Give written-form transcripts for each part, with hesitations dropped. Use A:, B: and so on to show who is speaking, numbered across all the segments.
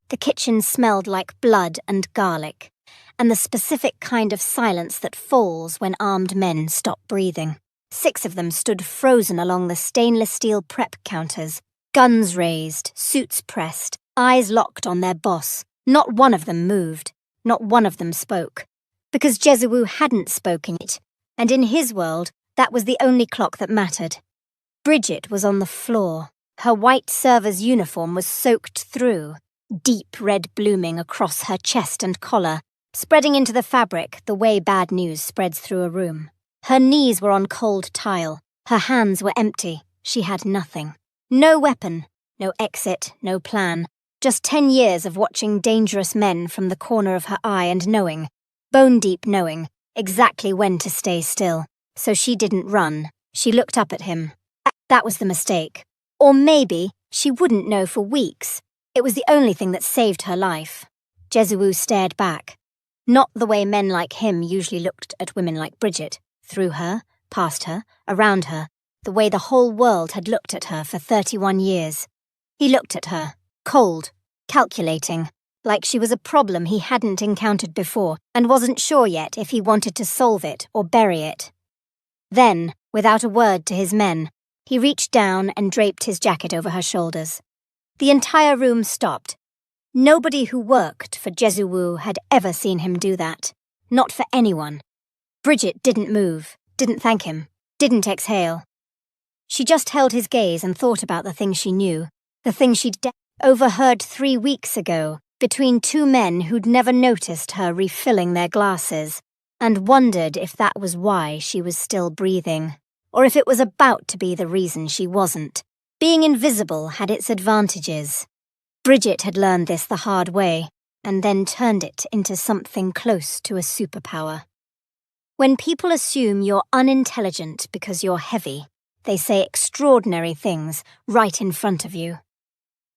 A: The kitchen smelled like blood and garlic, and the specific kind of silence that falls when armed men stop breathing. 6 of them stood frozen along the stainless steel prep counters, guns raised, suits pressed, eyes locked on their boss. Not one of them moved, not one of them spoke, because Jesuwu hadn't spoken it, and in his world, that was the only clock that mattered. Bridget was on the floor. Her white server's uniform was soaked through, deep red blooming across her chest and collar, spreading into the fabric the way bad news spreads through a room. Her knees were on cold tile. Her hands were empty. She had nothing. No weapon, no exit, no plan. Just 10 years of watching dangerous men from the corner of her eye and knowing, bone-deep knowing, exactly when to stay still. So she didn't run. She looked up at him. That was the mistake. Or maybe she wouldn't know for weeks. It was the only thing that saved her life. Jesuwu stared back. Not the way men like him usually looked at women like Bridget. Through her, past her, around her. The way the whole world had looked at her for 31 years. He looked at her, cold, calculating, like she was a problem he hadn't encountered before and wasn't sure yet if he wanted to solve it or bury it. Then, without a word to his men, he reached down and draped his jacket over her shoulders. The entire room stopped. Nobody who worked for Jesuwu had ever seen him do that. Not for anyone. Bridget didn't move, didn't thank him, didn't exhale. She just held his gaze and thought about the thing she knew, the thing she'd overheard 3 weeks ago between 2 men who'd never noticed her refilling their glasses, and wondered if that was why she was still breathing, or if it was about to be the reason she wasn't. Being invisible had its advantages. Bridget had learned this the hard way, and then turned it into something close to a superpower. When people assume you're unintelligent because you're heavy, they say extraordinary things right in front of you.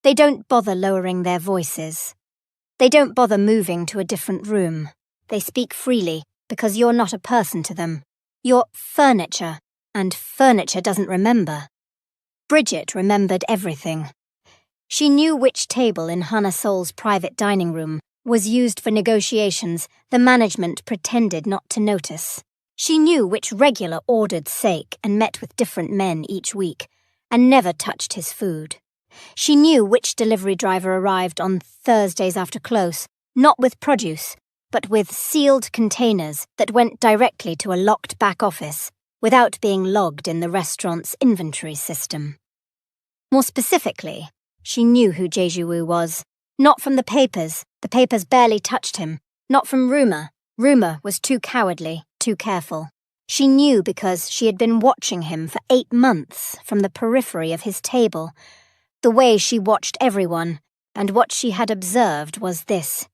A: They don't bother lowering their voices. They don't bother moving to a different room. They speak freely because you're not a person to them. You're furniture, and furniture doesn't remember. Bridget remembered everything. She knew which table in Hana Sol's private dining room was used for negotiations the management pretended not to notice. She knew which regular ordered steak and met with different men each week, and never touched his food. She knew which delivery driver arrived on Thursdays after close, not with produce, but with sealed containers that went directly to a locked back office, without being logged in the restaurant's inventory system. More specifically, she knew who Jesuwu was. Not from the papers barely touched him. Not from rumor was too cowardly, too careful. She knew because she had been watching him for 8 months from the periphery of his table, the way she watched everyone, and what she had observed was this.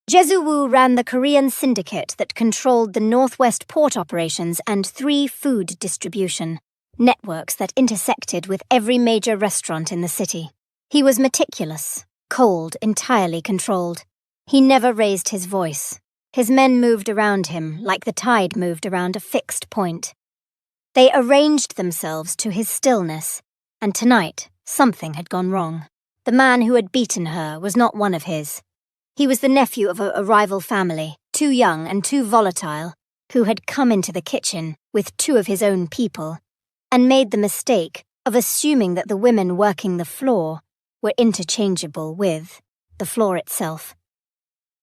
A: Jesuwu ran the Korean syndicate that controlled the Northwest port operations and 3 food distribution networks that intersected with every major restaurant in the city. He was meticulous, cold, entirely controlled. He never raised his voice. His men moved around him like the tide moved around a fixed point. They arranged themselves to his stillness, and tonight something had gone wrong. The man who had beaten her was not one of his. He was the nephew of a rival family, too young and too volatile, who had come into the kitchen with 2 of his own people, and made the mistake of assuming that the women working the floor were interchangeable with the floor itself.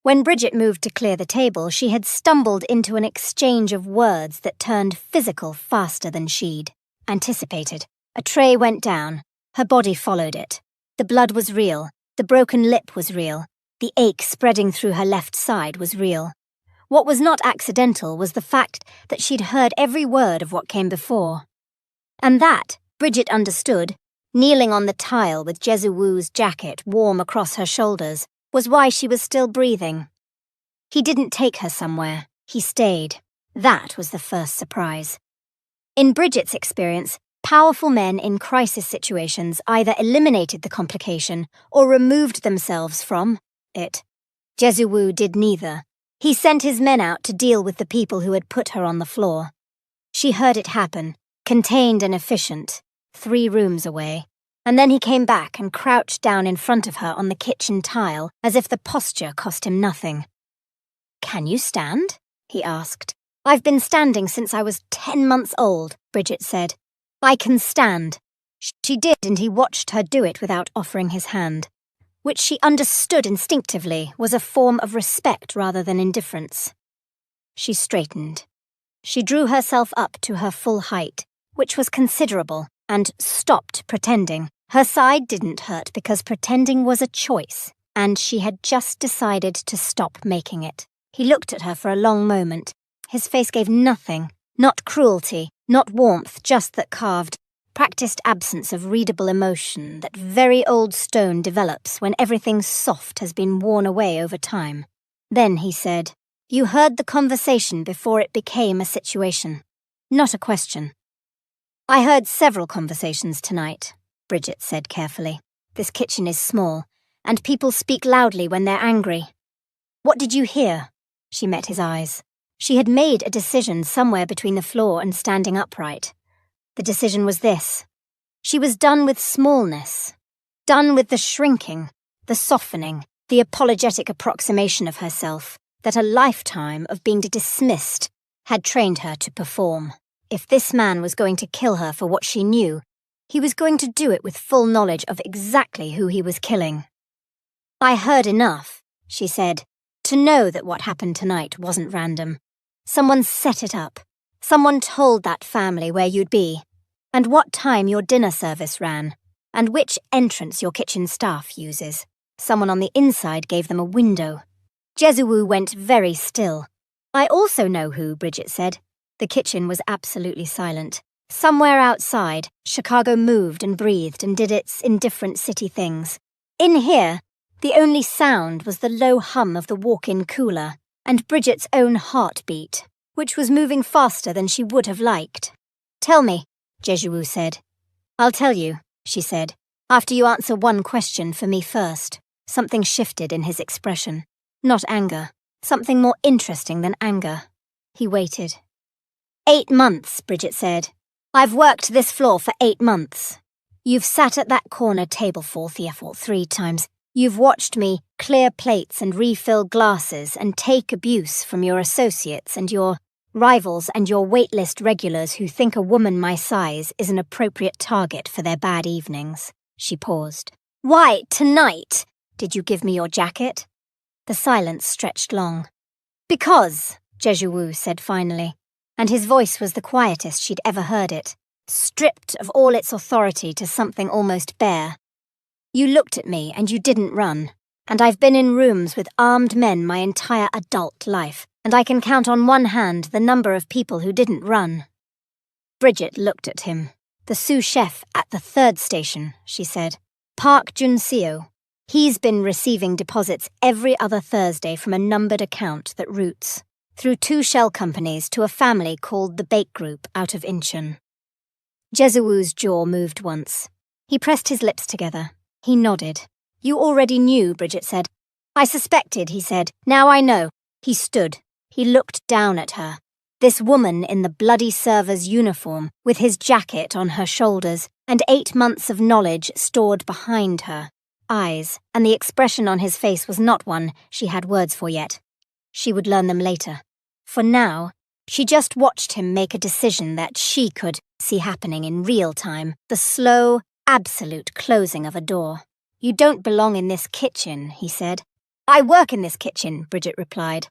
A: When Bridget moved to clear the table, she had stumbled into an exchange of words that turned physical faster than she'd anticipated. A tray went down. Her body followed it. The blood was real. The broken lip was real. The ache spreading through her left side was real. What was not accidental was the fact that she'd heard every word of what came before. And that, Bridget understood, kneeling on the tile with Jesuwu's jacket warm across her shoulders, was why she was still breathing. He didn't take her somewhere. He stayed. That was the first surprise. In Bridget's experience, powerful men in crisis situations either eliminated the complication or removed themselves from it. Jesuwu did neither. He sent his men out to deal with the people who had put her on the floor. She heard it happen, contained and efficient, 3 rooms away. And then he came back and crouched down in front of her on the kitchen tile, as if the posture cost him nothing. "Can you stand?" he asked. "I've been standing since I was 10 months old," Bridget said. "I can stand." She did, and he watched her do it without offering his hand, which she understood instinctively was a form of respect rather than indifference. She straightened. She drew herself up to her full height, which was considerable, and stopped pretending. Her side didn't hurt because pretending was a choice, and she had just decided to stop making it. He looked at her for a long moment. His face gave nothing, not cruelty, not warmth, just that carved, practiced absence of readable emotion that very old stone develops when everything soft has been worn away over time. Then he said, "You heard the conversation before it became a situation, not a question." "I heard several conversations tonight," Bridget said carefully. "This kitchen is small, and people speak loudly when they're angry." "What did you hear?" She met his eyes. She had made a decision somewhere between the floor and standing upright. The decision was this. She was done with smallness, done with the shrinking, the softening, the apologetic approximation of herself that a lifetime of being dismissed had trained her to perform. If this man was going to kill her for what she knew, he was going to do it with full knowledge of exactly who he was killing. "I heard enough," she said, "to know that what happened tonight wasn't random. Someone set it up. Someone told that family where you'd be, and what time your dinner service ran, and which entrance your kitchen staff uses. Someone on the inside gave them a window." Jesuwu went very still. "I also know who," Bridget said. The kitchen was absolutely silent. Somewhere outside, Chicago moved and breathed and did its indifferent city things. In here, the only sound was the low hum of the walk-in cooler and Bridget's own heartbeat, which was moving faster than she would have liked. "Tell me," Jesuwu said. "I'll tell you," she said, "after you answer one question for me first." Something shifted in his expression. Not anger. Something more interesting than anger. He waited. 8 months, Bridget said. "I've worked this floor for 8 months. You've sat at that corner table for 3 times. You've watched me clear plates and refill glasses and take abuse from your associates and your rivals and your waitlist regulars who think a woman my size is an appropriate target for their bad evenings." She paused. "Why, tonight, did you give me your jacket?" The silence stretched long. "Because," Jesuwu said finally, and his voice was the quietest she'd ever heard it, stripped of all its authority to something almost bare. "You looked at me and you didn't run, and I've been in rooms with armed men my entire adult life, and I can count on one hand the number of people who didn't run." Bridget looked at him. "The sous chef at the 3rd station," she said. "Park Jun-seo. He's been receiving deposits every other Thursday from a numbered account that routes through 2 shell companies to a family called the Bake Group out of Incheon." Jesuwu's jaw moved once. He pressed his lips together. He nodded. "You already knew," Bridget said. "I suspected," he said. "Now I know." He stood. He looked down at her. This woman in the bloody server's uniform, with his jacket on her shoulders, and 8 months of knowledge stored behind her eyes, and the expression on his face was not one she had words for yet. She would learn them later. For now, she just watched him make a decision that she could see happening in real time, the slow, absolute closing of a door. "You don't belong in this kitchen," he said. "I work in this kitchen," Bridget replied.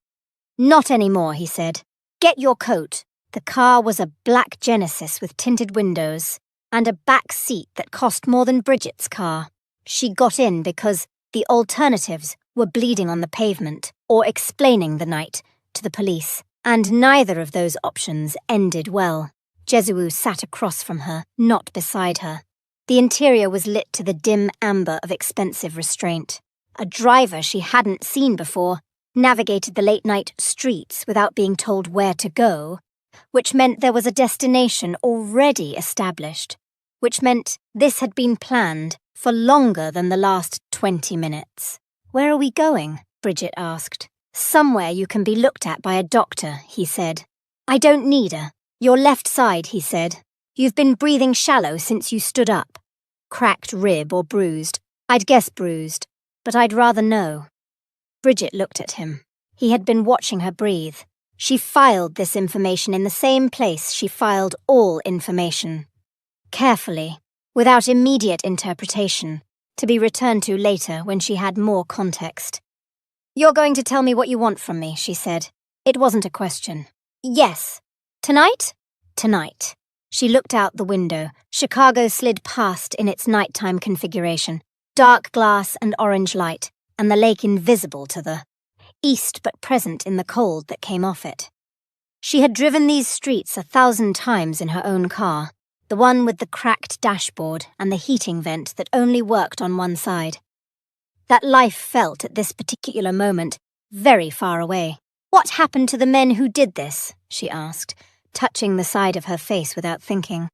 A: "Not anymore," he said. "Get your coat." The car was a black Genesis with tinted windows, and a back seat that cost more than Bridget's car. She got in because the alternatives were bleeding on the pavement or explaining the night to the police, and neither of those options ended well. Jesuwu sat across from her, not beside her. The interior was lit to the dim amber of expensive restraint. A driver she hadn't seen before navigated the late-night streets without being told where to go, which meant there was a destination already established, which meant this had been planned for longer than the last 20 minutes. "Where are we going?" Bridget asked. "Somewhere you can be looked at by a doctor," he said. "I don't need her. Your left side," he said. "You've been breathing shallow since you stood up." cracked rib or bruised. I'd guess bruised, but I'd rather know. Bridget looked at him. He had been watching her breathe. She filed this information in the same place she filed all information. Carefully, without immediate interpretation, to be returned to later when she had more context. "You're going to tell me what you want from me," she said. It wasn't a question. "Yes. Tonight?" "Tonight." She looked out the window. Chicago slid past in its nighttime configuration. Dark glass and orange light, and the lake invisible to the east but present in the cold that came off it. She had driven these streets 1,000 times in her own car, the one with the cracked dashboard and the heating vent that only worked on one side. That life felt at this particular moment very far away. "What happened to the men who did this?" she asked, touching the side of her face without thinking.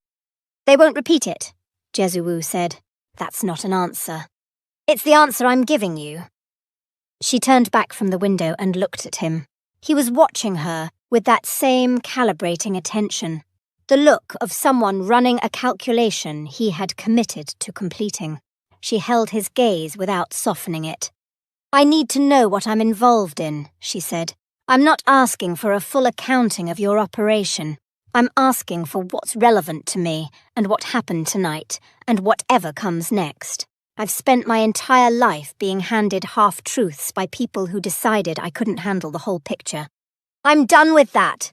A: "They won't repeat it," Jesuwu said. "That's not an answer." "It's the answer I'm giving you." She turned back from the window and looked at him. He was watching her with that same calibrating attention, the look of someone running a calculation he had committed to completing. She held his gaze without softening it. "I need to know what I'm involved in," she said. "I'm not asking for a full accounting of your operation. I'm asking for what's relevant to me and what happened tonight and whatever comes next. I've spent my entire life being handed half-truths by people who decided I couldn't handle the whole picture. I'm done with that."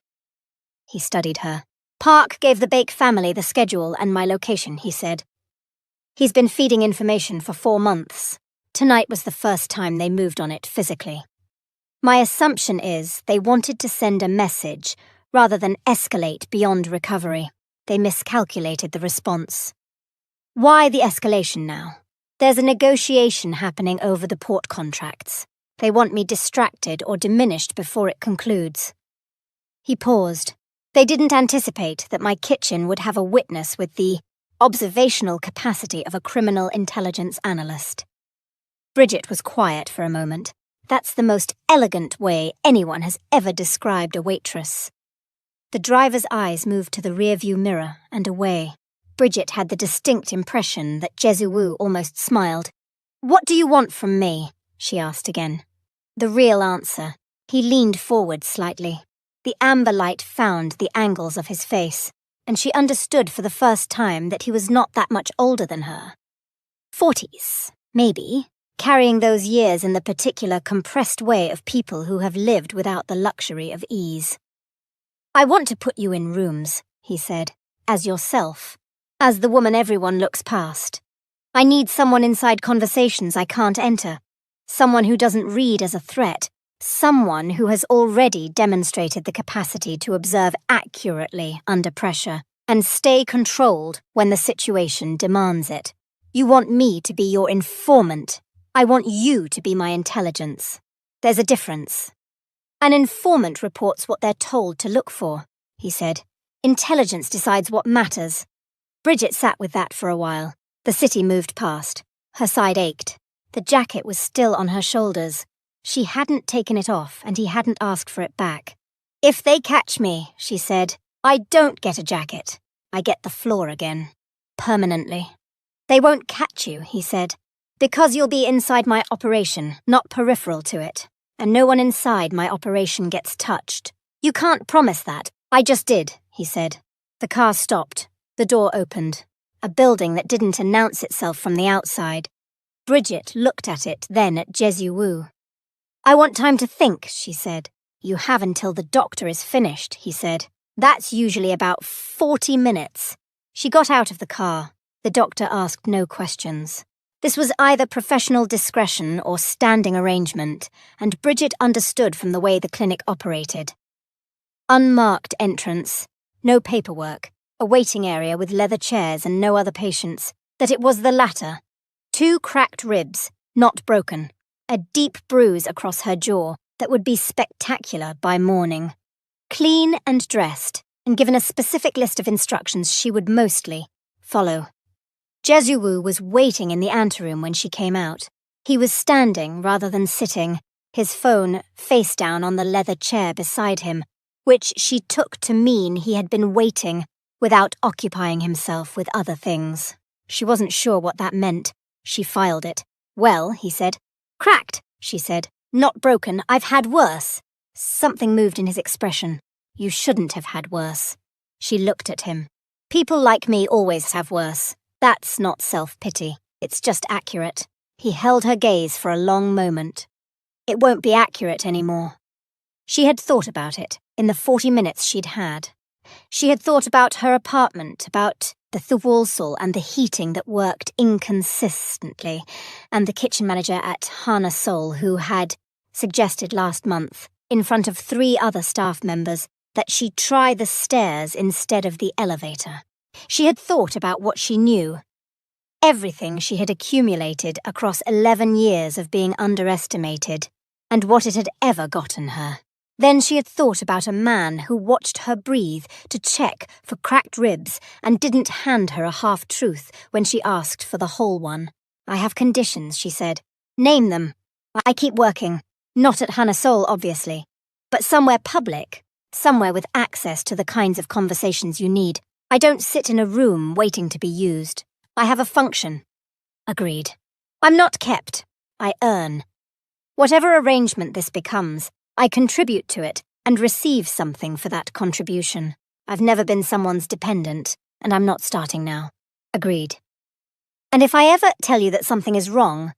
A: He studied her. "Park gave the Bake family the schedule and my location," he said. "He's been feeding information for 4 months. Tonight was the first time they moved on it physically. My assumption is they wanted to send a message rather than escalate beyond recovery. They miscalculated the response. Why the escalation now? There's a negotiation happening over the port contracts. They want me distracted or diminished before it concludes." He paused. "They didn't anticipate that my kitchen would have a witness with the observational capacity of a criminal intelligence analyst." Bridget was quiet for a moment. That's the most elegant way anyone has ever described a waitress. The driver's eyes moved to the rearview mirror and away. Bridget had the distinct impression that Jesuwu almost smiled. "What do you want from me?" she asked again. The real answer. He leaned forward slightly. The amber light found the angles of his face, and she understood for the first time that he was not that much older than her. 40s, maybe, carrying those years in the particular compressed way of people who have lived without the luxury of ease. "I want to put you in rooms," he said, "as yourself. As the woman everyone looks past. I need someone inside conversations I can't enter. Someone who doesn't read as a threat. Someone who has already demonstrated the capacity to observe accurately under pressure and stay controlled when the situation demands it. You want me to be your informant. I want you to be my intelligence. There's a difference." "An informant reports what they're told to look for," he said. "Intelligence decides what matters." Bridget sat with that for a while. The city moved past. Her side ached. The jacket was still on her shoulders. She hadn't taken it off, and he hadn't asked for it back. "If they catch me," she said, "I don't get a jacket. I get the floor again. Permanently." "They won't catch you," he said, "because you'll be inside my operation, not peripheral to it. And no one inside my operation gets touched. You can't promise that." "I just did," he said. The car stopped. The door opened. A building that didn't announce itself from the outside. Bridget looked at it, then at Jesuwu. "I want time to think," she said. "You have until the doctor is finished," he said. "That's usually about 40 minutes. She got out of the car. The doctor asked no questions. This was either professional discretion or standing arrangement, and Bridget understood from the way the clinic operated. Unmarked entrance, no paperwork, a waiting area with leather chairs and no other patients, that it was the latter. 2 cracked ribs, not broken, a deep bruise across her jaw that would be spectacular by morning. Clean and dressed, and given a specific list of instructions she would mostly follow. Jesuwu was waiting in the anteroom when she came out. He was standing rather than sitting, his phone face down on the leather chair beside him, which she took to mean he had been waiting without occupying himself with other things. She wasn't sure what that meant. She filed it. "Well," he said. "Cracked," she said. "Not broken. I've had worse." Something moved in his expression. "You shouldn't have had worse." She looked at him. "People like me always have worse. That's not self-pity. It's just accurate." He held her gaze for a long moment. "It won't be accurate anymore." She had thought about it in the 40 minutes she'd had. She had thought about her apartment, about the thwalsall and the heating that worked inconsistently, and the kitchen manager at Hana Sol who had suggested last month, in front of 3 other staff members, that she try the stairs instead of the elevator. She had thought about what she knew. Everything she had accumulated across 11 years of being underestimated, and what it had ever gotten her. Then she had thought about a man who watched her breathe to check for cracked ribs and didn't hand her a half-truth when she asked for the whole one. "I have conditions," she said. "Name them. I keep working. Not at Hana Sol, obviously. But somewhere public. Somewhere with access to the kinds of conversations you need. I don't sit in a room waiting to be used. I have a function." Agreed. "I'm not kept. I earn. Whatever arrangement this becomes, I contribute to it and receive something for that contribution. I've never been someone's dependent, and I'm not starting now." Agreed. "And if I ever tell you that something is wrong,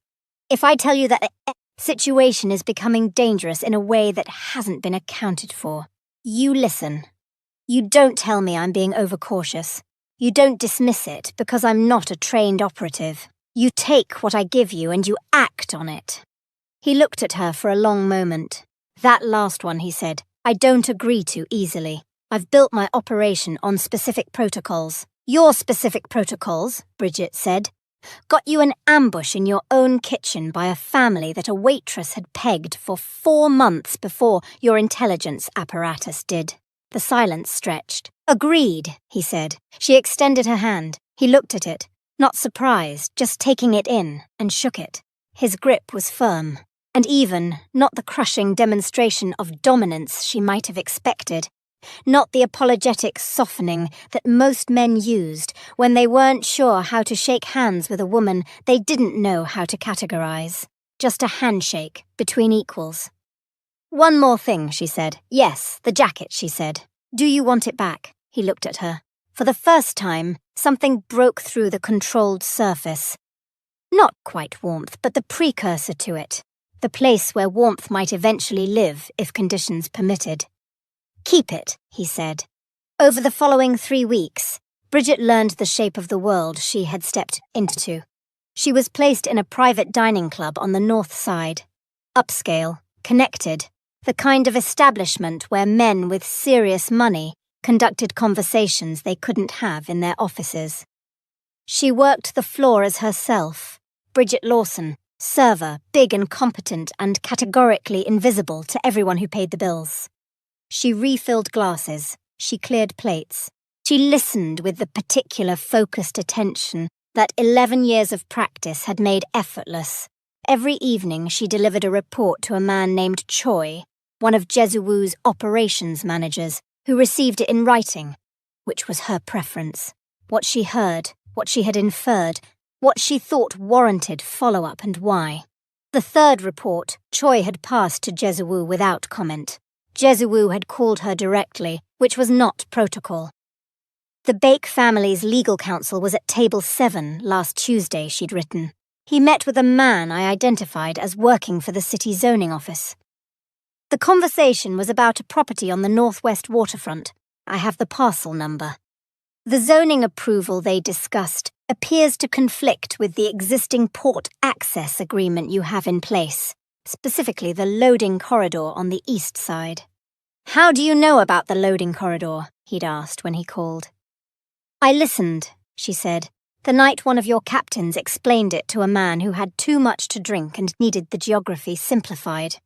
A: if I tell you that a situation is becoming dangerous in a way that hasn't been accounted for, you listen. You don't tell me I'm being overcautious. You don't dismiss it because I'm not a trained operative. You take what I give you and you act on it." He looked at her for a long moment. "That last one," he said, "I don't agree to easily. I've built my operation on specific protocols." "Your specific protocols," Bridget said, "got you an ambush in your own kitchen by a family that a waitress had pegged for 4 months before your intelligence apparatus did." The silence stretched. "Agreed," he said. She extended her hand. He looked at it, not surprised, just taking it in, and shook it. His grip was firm. And even, not the crushing demonstration of dominance she might have expected, not the apologetic softening that most men used when they weren't sure how to shake hands with a woman they didn't know how to categorize. Just a handshake between equals. "One more thing," she said. "Yes, the jacket," she said. "Do you want it back?" He looked at her. For the first time, something broke through the controlled surface. Not quite warmth, but the precursor to it. The place where warmth might eventually live if conditions permitted. "Keep it," he said. Over the following 3 weeks, Bridget learned the shape of the world she had stepped into. She was placed in a private dining club on the north side. Upscale, connected, the kind of establishment where men with serious money conducted conversations they couldn't have in their offices. She worked the floor as herself, Bridget Lawson, server, big and competent and categorically invisible to everyone who paid the bills. She refilled glasses, she cleared plates, she listened with the particular focused attention that 11 years of practice had made effortless. Every evening she delivered a report to a man named Choi, one of Jesuwoo's operations managers, who received it in writing, which was her preference. What she heard, what she had inferred, what she thought warranted follow-up and why. The third report, Choi had passed to Jesuwoo without comment. Jesuwoo had called her directly, which was not protocol. The Bake family's legal counsel was at table 7 last Tuesday, she'd written. He met with a man I identified as working for the city zoning office. The conversation was about a property on the northwest waterfront. I have the parcel number. The zoning approval they discussed appears to conflict with the existing port access agreement you have in place, specifically the loading corridor on the east side. "How do you know about the loading corridor?" he'd asked when he called. "I listened," she said, "the night one of your captains explained it to a man who had too much to drink and needed the geography simplified.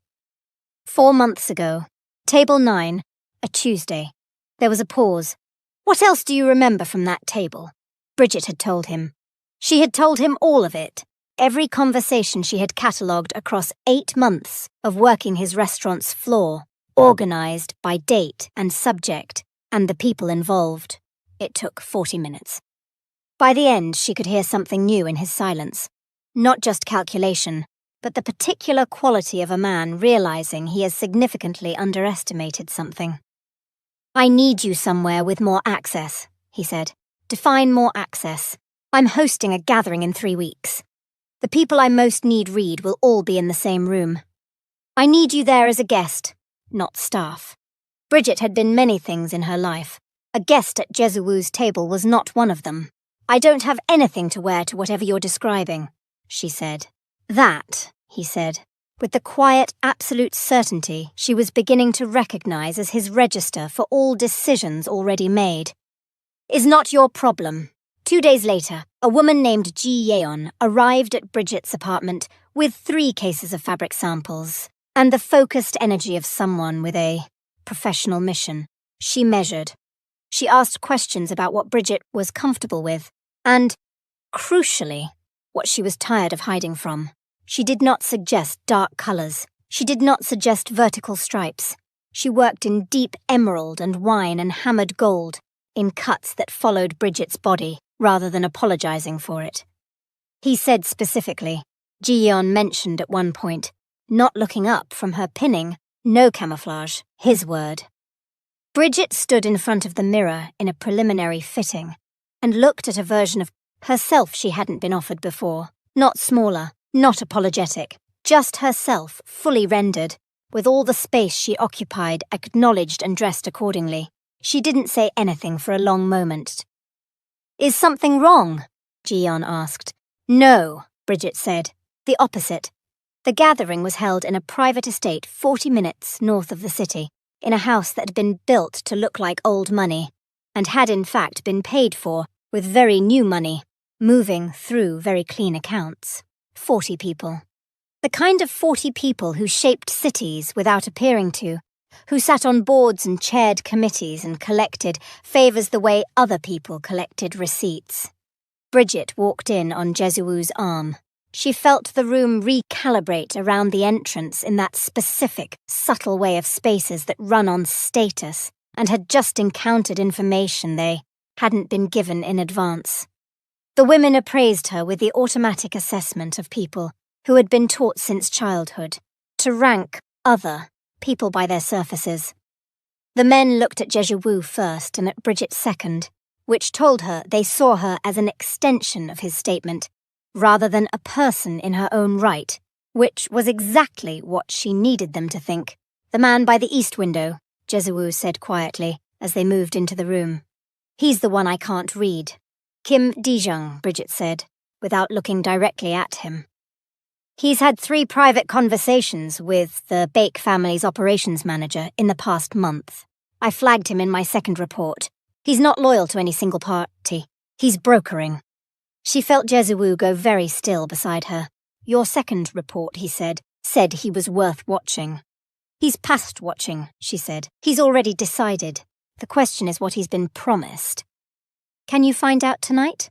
A: 4 months ago, table 9, a Tuesday. There was a pause. What else do you remember from that table?" Bridget had told him. She had told him all of it, every conversation she had catalogued across 8 months of working his restaurant's floor, organised by date and subject, and the people involved. It took 40 minutes. By the end, she could hear something new in his silence. Not just calculation, but the particular quality of a man realizing he has significantly underestimated something. "I need you somewhere with more access," he said. "Define more access. I'm hosting a gathering in 3 weeks. The people I most need read will all be in the same room. I need you there as a guest, not staff." Bridget had been many things in her life. A guest at Jesuwu's table was not one of them. "I don't have anything to wear to whatever you're describing," she said. "That," he said, with the quiet, absolute certainty she was beginning to recognize as his register for all decisions already made, "is not your problem." 2 days later, a woman named Ji Yeon arrived at Bridget's apartment with 3 cases of fabric samples and the focused energy of someone with a professional mission. She measured. She asked questions about what Bridget was comfortable with and, crucially, what she was tired of hiding from. She did not suggest dark colours. She did not suggest vertical stripes. She worked in deep emerald and wine and hammered gold, in cuts that followed Bridget's body, rather than apologizing for it. He said specifically, Ji-yeon mentioned at one point, not looking up from her pinning, no camouflage, his word. Bridget stood in front of the mirror in a preliminary fitting and looked at a version of herself she hadn't been offered before, not smaller, not apologetic, just herself fully rendered, with all the space she occupied acknowledged and dressed accordingly. She didn't say anything for a long moment. "Is something wrong?" Ji-yeon asked. "No," Bridget said. "The opposite." The gathering was held in a private estate 40 minutes north of the city, in a house that had been built to look like old money, and had in fact been paid for with very new money, moving through very clean accounts. 40 people. The kind of 40 people who shaped cities without appearing to, who sat on boards and chaired committees and collected favours the way other people collected receipts. Bridget walked in on Jesuwu's arm. She felt the room recalibrate around the entrance in that specific, subtle way of spaces that run on status and had just encountered information they hadn't been given in advance. The women appraised her with the automatic assessment of people who had been taught since childhood to rank other people by their surfaces. The men looked at Jesuwu first and at Bridget second, which told her they saw her as an extension of his statement, rather than a person in her own right, which was exactly what she needed them to think. "The man by the east window," Jesuwu said quietly as they moved into the room. "He's the one I can't read." "Kim Dijung," Bridget said, without looking directly at him. "He's had 3 private conversations with the Bake family's operations manager in the past month. I flagged him in my second report. He's not loyal to any single party. He's brokering." She felt Jesuwu go very still beside her. "Your second report," he said he was worth watching. "He's past watching," she said. "He's already decided. The question is what he's been promised." "Can you find out tonight?"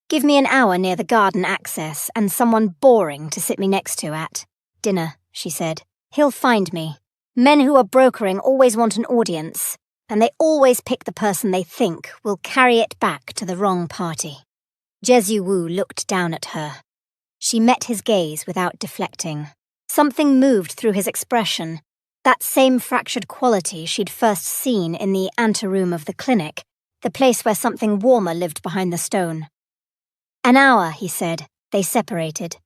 A: "Give me an hour near the garden access and someone boring to sit me next to at dinner," she said. "He'll find me. Men who are brokering always want an audience, and they always pick the person they think will carry it back to the wrong party." Jesuwu looked down at her. She met his gaze without deflecting. Something moved through his expression, that same fractured quality she'd first seen in the anteroom of the clinic, the place where something warmer lived behind the stone. "An hour," he said. They separated.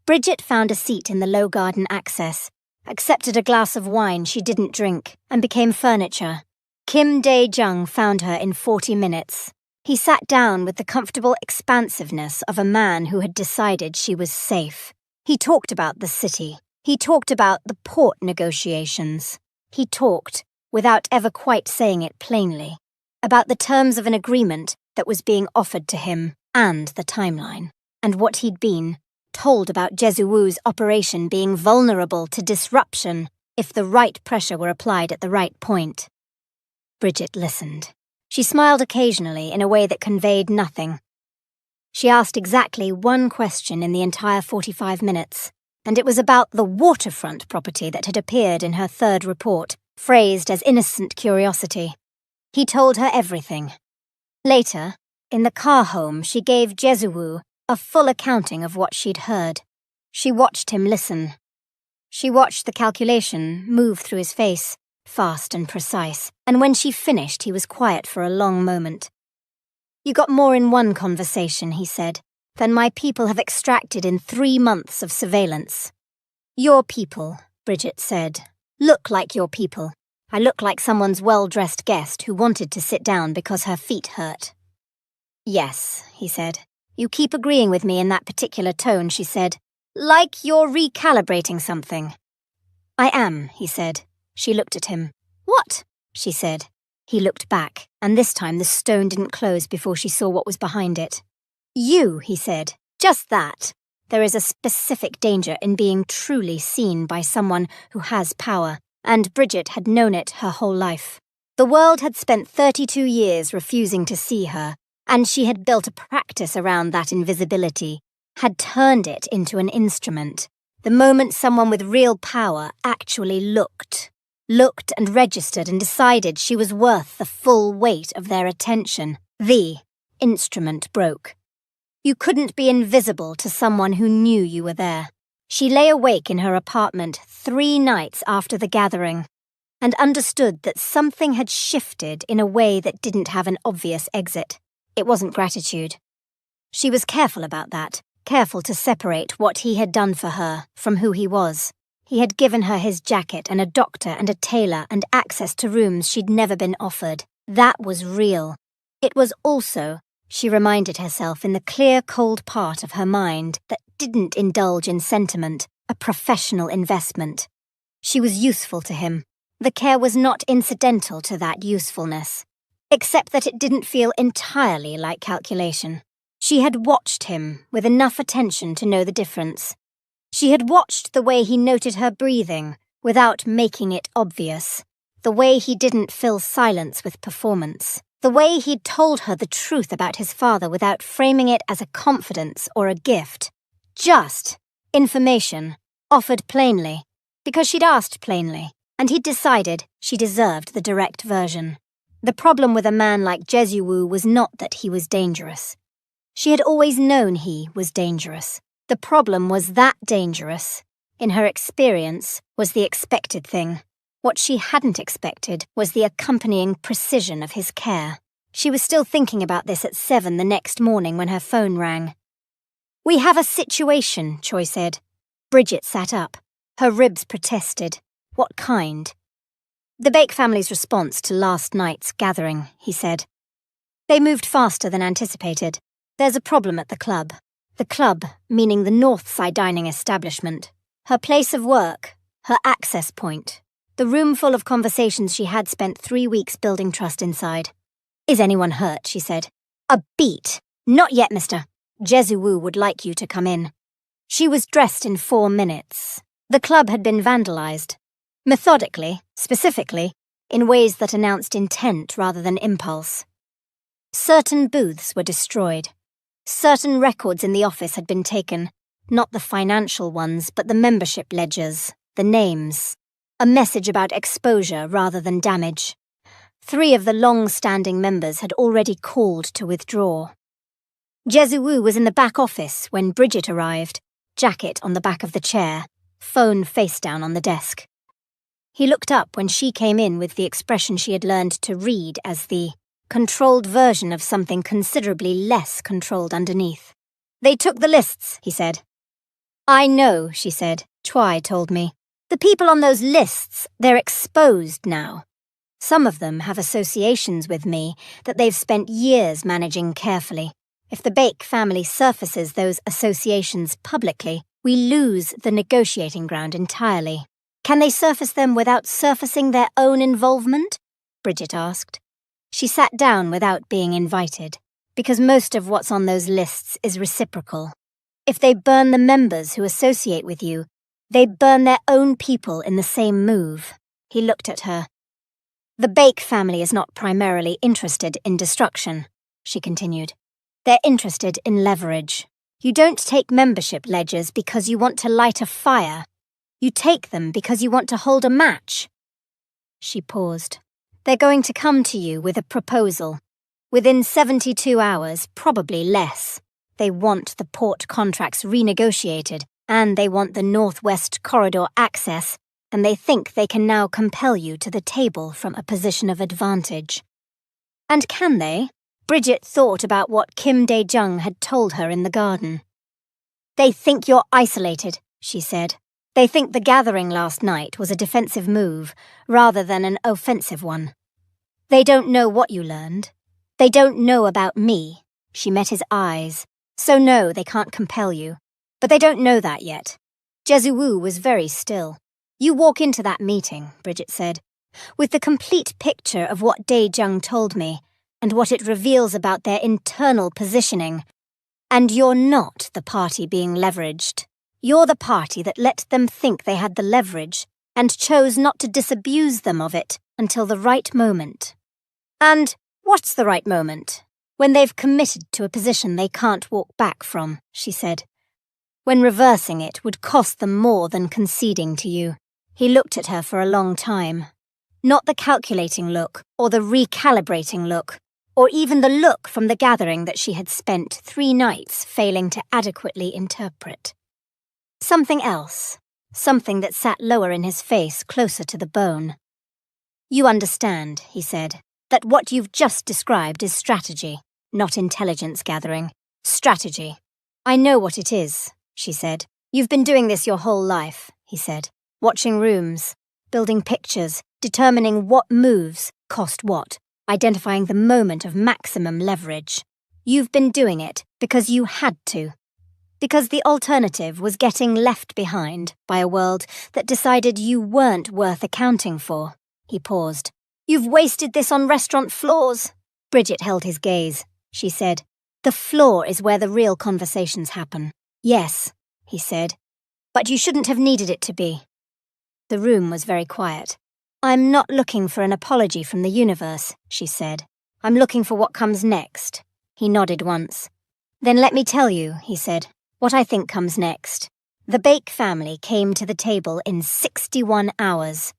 A: Bridget found a seat in the low garden access, accepted a glass of wine she didn't drink, and became furniture. Kim Dae-jung found her in 40 minutes. He sat down with the comfortable expansiveness of a man who had decided she was safe. He talked about the city. He talked about the port negotiations. He talked, without ever quite saying it plainly, about the terms of an agreement that was being offered to him and the timeline, and what he'd been told about Jesuwu's operation being vulnerable to disruption if the right pressure were applied at the right point. Bridget listened. She smiled occasionally in a way that conveyed nothing. She asked exactly one question in the entire 45 minutes, and it was about the waterfront property that had appeared in her third report, phrased as innocent curiosity. He told her everything. Later, In the car home, she gave Jesuwu a full accounting of what she'd heard. She watched him listen. She watched the calculation move through his face, fast and precise, and when she finished, he was quiet for a long moment. "You got more in one conversation," he said, "than my people have extracted in 3 months of surveillance." "Your people," Bridget said, "look like your people. I look like someone's well-dressed guest who wanted to sit down because her feet hurt." "Yes," he said. "You keep agreeing with me in that particular tone," she said. "Like you're recalibrating something." "I am," he said. She looked at him. "What?" she said. He looked back, and this time the stone didn't close before she saw what was behind it. "You," he said. "Just that. There is a specific danger in being truly seen by someone who has power, and Bridget had known it her whole life. The world had spent 32 years refusing to see her, and she had built a practice around that invisibility, had turned it into an instrument. The moment someone with real power actually looked and registered and decided she was worth the full weight of their attention, the instrument broke. You couldn't be invisible to someone who knew you were there. She lay awake in her apartment 3 nights after the gathering, and understood that something had shifted in a way that didn't have an obvious exit. It wasn't gratitude. She was careful about that, careful to separate what he had done for her from who he was. He had given her his jacket and a doctor and a tailor and access to rooms she'd never been offered. That was real. It was also, she reminded herself in the clear, cold part of her mind that didn't indulge in sentiment, a professional investment. She was useful to him. The care was not incidental to that usefulness, except that it didn't feel entirely like calculation. She had watched him with enough attention to know the difference. She had watched the way he noted her breathing without making it obvious, the way he didn't fill silence with performance, the way he'd told her the truth about his father without framing it as a confidence or a gift. Just information, offered plainly, because she'd asked plainly, and he'd decided she deserved the direct version. The problem with a man like Jesuwu was not that he was dangerous. She had always known he was dangerous. The problem was that dangerous, in her experience, was the expected thing. What she hadn't expected was the accompanying precision of his care. She was still thinking about this at 7 the next morning when her phone rang. "We have a situation," Choi said. Bridget sat up. Her ribs protested. "What kind?" "The Bake family's response to last night's gathering," he said. "They moved faster than anticipated. There's a problem at the club." The club, meaning the Northside dining establishment. Her place of work, her access point. The room full of conversations she had spent 3 weeks building trust inside. "Is anyone hurt?" she said. "A beat. Not yet, mister. Jesuwu would like you to come in." She was dressed in 4 minutes. The club had been vandalized. Methodically, specifically, in ways that announced intent rather than impulse. Certain booths were destroyed. Certain records in the office had been taken, not the financial ones, but the membership ledgers, the names. A message about exposure rather than damage. 3 of the long-standing members had already called to withdraw. Jesuwu was in the back office when Bridget arrived, jacket on the back of the chair, phone face down on the desk. He looked up when she came in with the expression she had learned to read as the controlled version of something considerably less controlled underneath. "They took the lists," he said. "I know," she said. "Choi told me. The people on those lists, they're exposed now. Some of them have associations with me that they've spent years managing carefully. If the Bake family surfaces those associations publicly, we lose the negotiating ground entirely." "Can they surface them without surfacing their own involvement?" Bridget asked. She sat down without being invited, because most of what's on those lists is reciprocal. If they burn the members who associate with you, they burn their own people in the same move. He looked at her. "The Bake family is not primarily interested in destruction," she continued. "They're interested in leverage. You don't take membership ledgers because you want to light a fire. You take them because you want to hold a match." She paused. "They're going to come to you with a proposal. Within 72 hours, probably less. They want the port contracts renegotiated, and they want the Northwest Corridor access, and they think they can now compel you to the table from a position of advantage. And can they? Bridget thought about what Kim Dae-jung had told her in the garden. They think you're isolated, she said. They think the gathering last night was a defensive move, rather than an offensive one. They don't know what you learned. They don't know about me. She met his eyes. So no, they can't compel you. But they don't know that yet. Jesu-woo was very still. You walk into that meeting, Bridget said, with the complete picture of what Dae-jung told me, and what it reveals about their internal positioning. And you're not the party being leveraged. You're the party that let them think they had the leverage, and chose not to disabuse them of it until the right moment. And what's the right moment? When they've committed to a position they can't walk back from, she said. When reversing it would cost them more than conceding to you. He looked at her for a long time. Not the calculating look, or the recalibrating look, or even the look from the gathering that she had spent 3 nights failing to adequately interpret. Something else, something that sat lower in his face, closer to the bone. You understand, he said, that what you've just described is strategy, not intelligence gathering. Strategy. I know what it is, she said. You've been doing this your whole life, he said. Watching rooms, building pictures, determining what moves cost what, identifying the moment of maximum leverage. You've been doing it because you had to. Because the alternative was getting left behind by a world that decided you weren't worth accounting for. He paused. You've wasted this on restaurant floors. Bridget held his gaze. She said, the floor is where the real conversations happen. Yes, he said, but you shouldn't have needed it to be. The room was very quiet. I'm not looking for an apology from the universe, she said. I'm looking for what comes next. He nodded once. Then let me tell you, he said, what I think comes next. The Bake family came to the table in 61 hours.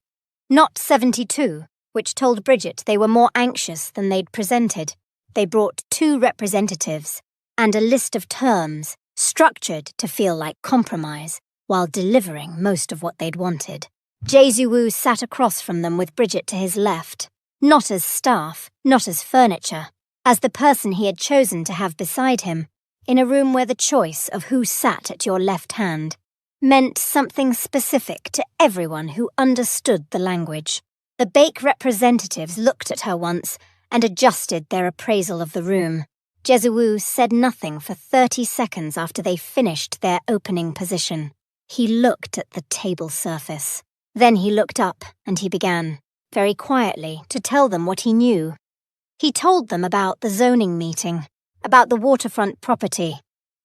A: Not 72, which told Bridget they were more anxious than they'd presented. They brought 2 representatives and a list of terms, structured to feel like compromise, while delivering most of what they'd wanted. Jesu-woo sat across from them with Bridget to his left, not as staff, not as furniture, as the person he had chosen to have beside him, in a room where the choice of who sat at your left hand meant something specific to everyone who understood the language. The Bake representatives looked at her once and adjusted their appraisal of the room. Jesu-woo said nothing for 30 seconds after they finished their opening position. He looked at the table surface. Then he looked up and he began, very quietly, to tell them what he knew. He told them about the zoning meeting, about the waterfront property,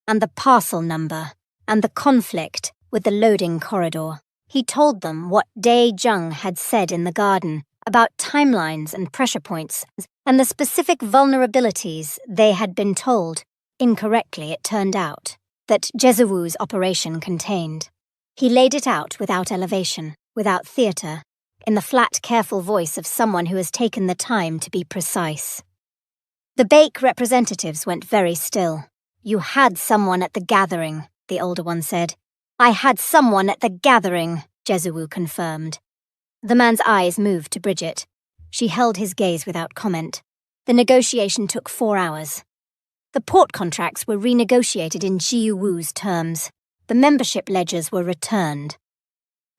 A: and the parcel number, and the conflict with the loading corridor. He told them what Dae-jung had said in the garden about timelines and pressure points, and the specific vulnerabilities they had been told, incorrectly it turned out, that Jesu-woo's operation contained. He laid it out without elevation, without theatre, in the flat, careful voice of someone who has taken the time to be precise. The Bake representatives went very still. You had someone at the gathering, the older one said. I had someone at the gathering, Jesu-woo confirmed. The man's eyes moved to Bridget. She held his gaze without comment. The negotiation took 4 hours. The port contracts were renegotiated in Ji-woo's terms. The membership ledgers were returned.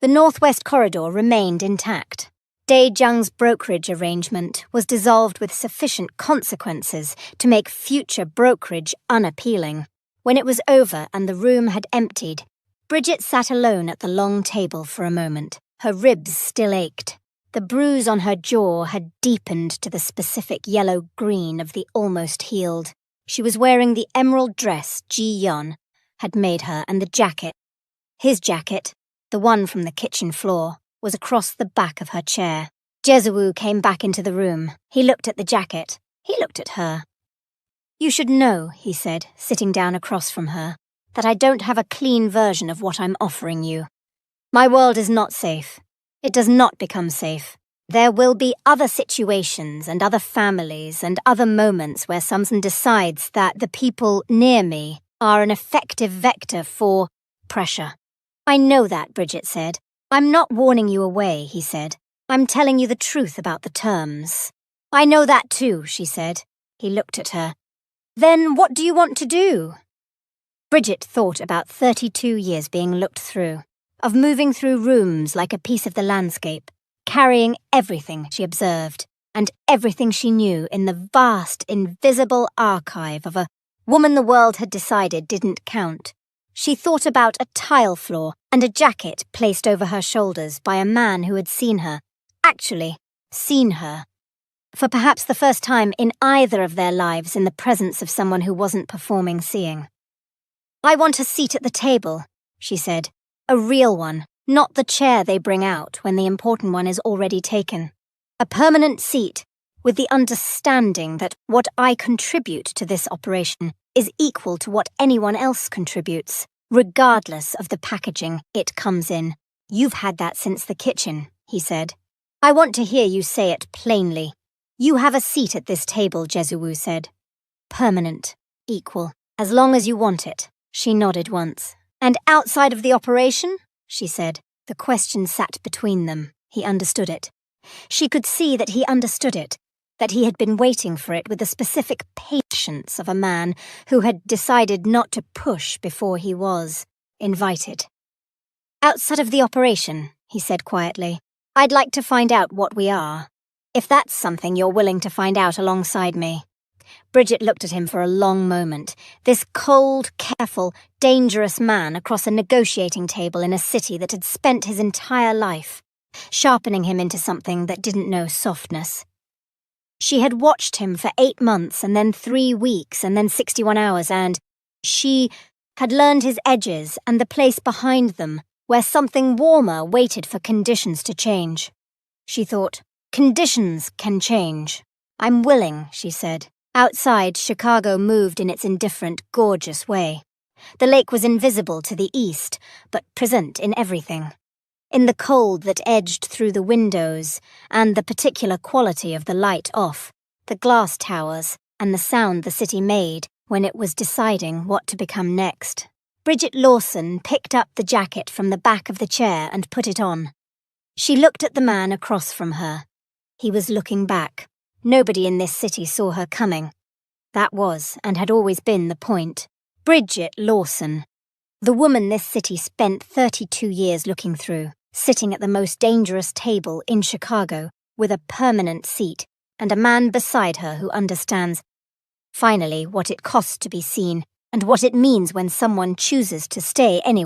A: The Northwest Corridor remained intact. Dae-jung's brokerage arrangement was dissolved with sufficient consequences to make future brokerage unappealing. When it was over and the room had emptied, Bridget sat alone at the long table for a moment. Her ribs still ached. The bruise on her jaw had deepened to the specific yellow-green of the almost healed. She was wearing the emerald dress Ji-yeon had made her and the jacket. His jacket, the one from the kitchen floor, was across the back of her chair. Jesu-woo came back into the room. He looked at the jacket. He looked at her. You should know, he said, sitting down across from her, that I don't have a clean version of what I'm offering you. My world is not safe. It does not become safe. There will be other situations and other families and other moments where someone decides that the people near me are an effective vector for pressure. I know that, Bridget said. I'm not warning you away, he said. I'm telling you the truth about the terms. I know that too, she said. He looked at her. Then what do you want to do? Bridget thought about 32 years being looked through, of moving through rooms like a piece of the landscape, carrying everything she observed and everything she knew in the vast, invisible archive of a woman the world had decided didn't count. She thought about a tile floor and a jacket placed over her shoulders by a man who had seen her, actually seen her, for perhaps the first time in either of their lives in the presence of someone who wasn't performing seeing. I want a seat at the table, she said. A real one, not the chair they bring out when the important one is already taken. A permanent seat, with the understanding that what I contribute to this operation is equal to what anyone else contributes, regardless of the packaging it comes in. You've had that since the kitchen, he said. I want to hear you say it plainly. You have a seat at this table, Jesuwu said. Permanent, equal, as long as you want it. She nodded once. And outside of the operation? She said. The question sat between them. He understood it. She could see that he understood it, that he had been waiting for it with the specific patience of a man who had decided not to push before he was invited. Outside of the operation, he said quietly, I'd like to find out what we are, if that's something you're willing to find out alongside me. Bridget looked at him for a long moment, this cold, careful, dangerous man across a negotiating table in a city that had spent his entire life, sharpening him into something that didn't know softness. She had watched him for 8 months and then 3 weeks and then 61 hours and she had learned his edges and the place behind them where something warmer waited for conditions to change. She thought, conditions can change. I'm willing, she said. Outside, Chicago moved in its indifferent, gorgeous way. The lake was invisible to the east, but present in everything. In the cold that edged through the windows, and the particular quality of the light off, the glass towers, and the sound the city made when it was deciding what to become next. Bridget Lawson picked up the jacket from the back of the chair and put it on. She looked at the man across from her. He was looking back. Nobody in this city saw her coming. That was, and had always been, the point. Bridget Lawson. The woman this city spent 32 years looking through, sitting at the most dangerous table in Chicago, with a permanent seat, and a man beside her who understands, finally, what it costs to be seen, and what it means when someone chooses to stay anywhere.